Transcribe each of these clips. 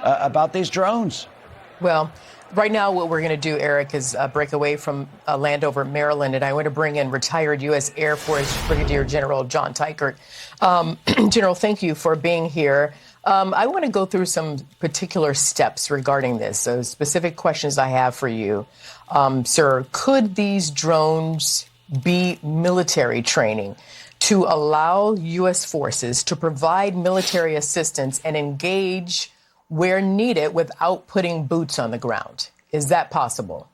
about these drones? Well, right now, what we're going to do, Eric, is break away from Landover, Maryland, and I want to bring in retired U.S. Air Force Brigadier General John Teichert. General, thank you for being here. I want to go through some particular steps regarding this. So specific questions I have for you. Sir, could these drones be military training to allow U.S. forces to provide military assistance and engage where needed without putting boots on the ground? Is that possible?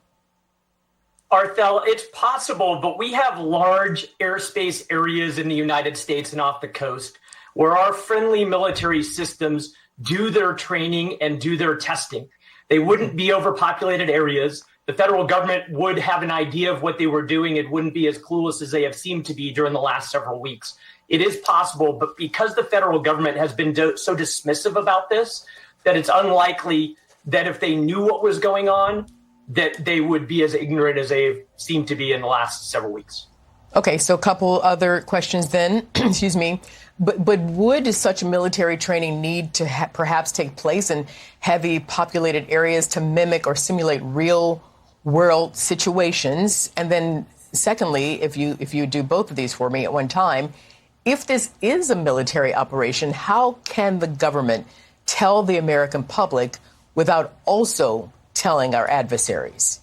Arthel, it's possible, but we have large airspace areas in the United States and off the coast where our friendly military systems do their training and do their testing. They wouldn't be overpopulated areas. The federal government would have an idea of what they were doing. It wouldn't be as clueless as they have seemed to be during the last several weeks. It is possible, but because the federal government has been so dismissive about this, that it's unlikely that if they knew what was going on, that they would be as ignorant as they seemed to be in the last several weeks. Okay, so a couple other questions then. Excuse me. But would such military training need to perhaps take place in heavy populated areas to mimic or simulate real world situations? And then secondly, if you do both of these for me at one time, if this is a military operation, how can the government tell the American public without also telling our adversaries?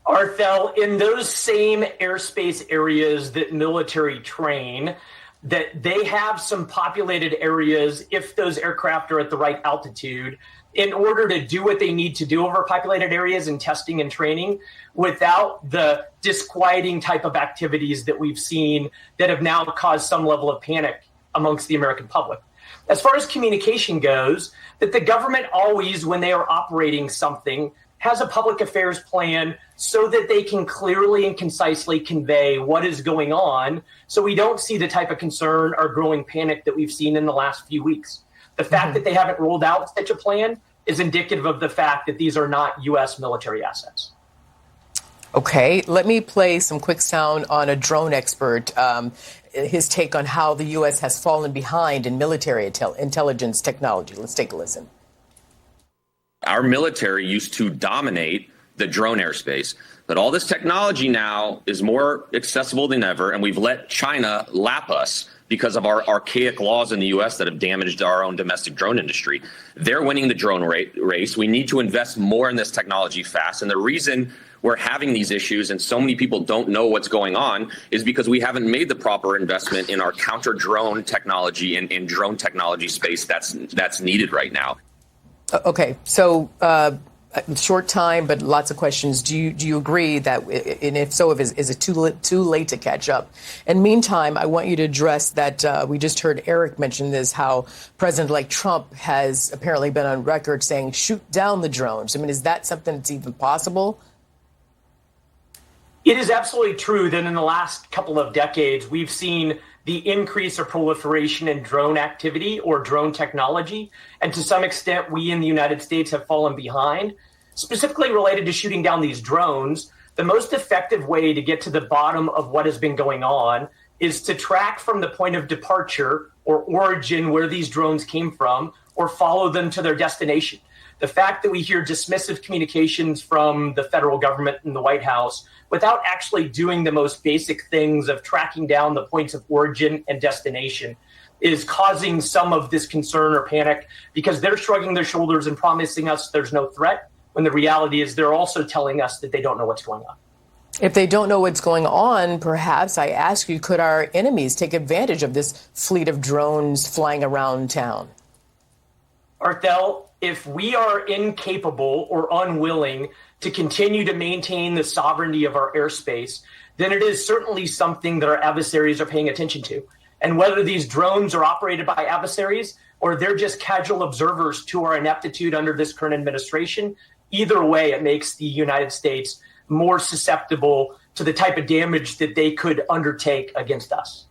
Arthel, in those same airspace areas that military train, that they have some populated areas, if those aircraft are at the right altitude, in order to do what they need to do over populated areas in testing and training without the disquieting type of activities that we've seen that have now caused some level of panic amongst the American public. As far as communication goes, that the government always, when they are operating something, has a public affairs plan so that they can clearly and concisely convey what is going on, so we don't see the type of concern or growing panic that we've seen in the last few weeks. The fact that they haven't rolled out such a plan is indicative of the fact that these are not U.S. military assets. Okay, let me play some quick sound on a drone expert, his take on how the U.S. has fallen behind in military intelligence technology. Let's take a listen. Our military used to dominate the drone airspace, but all this technology now is more accessible than ever, and we've let China lap us because of our archaic laws in the U.S. that have damaged our own domestic drone industry. They're winning the drone race. We need to invest more in this technology fast, and the reason we're having these issues and so many people don't know what's going on is because we haven't made the proper investment in our counter-drone technology and in drone technology space that's needed right now. Okay, so short time, but lots of questions. Do you agree that, and if so, is it too late to catch up? And meantime, I want you to address that we just heard Eric mention this, how President-elect Trump has apparently been on record saying, shoot down the drones. I mean, is that something that's even possible? It is absolutely true that in the last couple of decades, we've seen the increase or proliferation in drone activity or drone technology. And to some extent, we in the United States have fallen behind. Specifically related to shooting down these drones, the most effective way to get to the bottom of what has been going on is to track from the point of departure or origin where these drones came from, or follow them to their destination. The fact that we hear dismissive communications from the federal government and the White House without actually doing the most basic things of tracking down the points of origin and destination is causing some of this concern or panic, because they're shrugging their shoulders and promising us there's no threat, when the reality is they're also telling us that they don't know what's going on. If they don't know what's going on, perhaps I ask you, could our enemies take advantage of this fleet of drones flying around town? Arthel, if we are incapable or unwilling to continue to maintain the sovereignty of our airspace, then it is certainly something that our adversaries are paying attention to. And whether these drones are operated by adversaries or they're just casual observers to our ineptitude under this current administration, either way, it makes the United States more susceptible to the type of damage that they could undertake against us.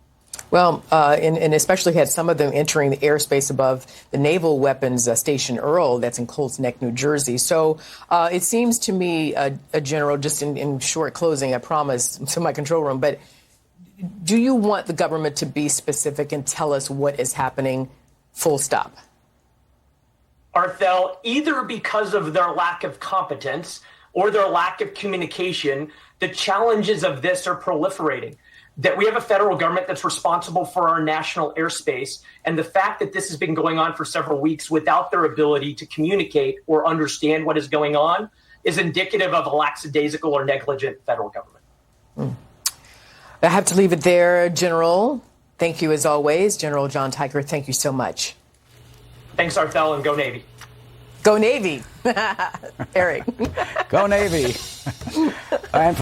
Well, and especially had some of them entering the airspace above the Naval Weapons Station Earl, that's in Colts Neck, New Jersey. So it seems to me, General, just in short closing, I promise, to my control room, but do you want the government to be specific and tell us what is happening, full stop? Arthel, either because of their lack of competence or their lack of communication, the challenges of this are proliferating. That we have a federal government that's responsible for our national airspace, and the fact that this has been going on for several weeks without their ability to communicate or understand what is going on is indicative of a lackadaisical or negligent federal government. I have to leave it there, General. Thank you as always. General John Teichert, thank you so much. Thanks, Arthel, and go Navy. Go Navy. Eric. Go Navy. And